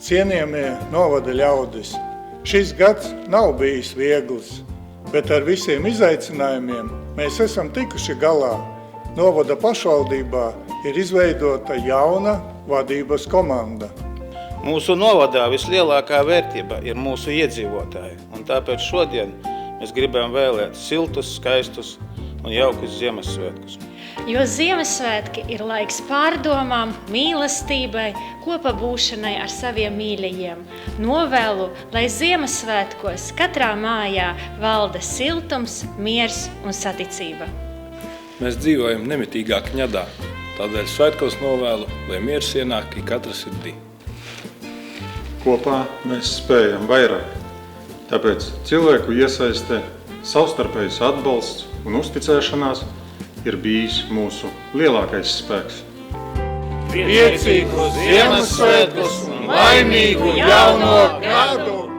Cienījamie novada ļaudis, šis gads nav bijis viegls, bet ar visiem izaicinājumiem mēs esam tikuši galā. Novada pašvaldībā ir izveidota jauna vadības komanda. Mūsu novadā vislielākā vērtība ir mūsu iedzīvotāji, un tāpēc šodien mēs gribam vēlēt siltus, skaistus un jaukus Ziemassvētkus. Jo Ziemassvētki ir laiks pārdomām, mīlestībai, kopabūšanai ar saviem mīļajiem. Novēlu, lai Ziemassvētkos katrā mājā valda siltums, miers un saticība. Mēs dzīvojam nemitīgā kņadā, tādēļ svētkos novēlu, lai miers ienāk katra sirdī. Kopā mēs spējam vairāk, tāpēc cilvēku iesaiste, savstarpējs atbalsts un uzticēšanās ir bijis mūsu lielākais spēks. Priecīgus Ziemassvētkus un laimīgu jauno gadu!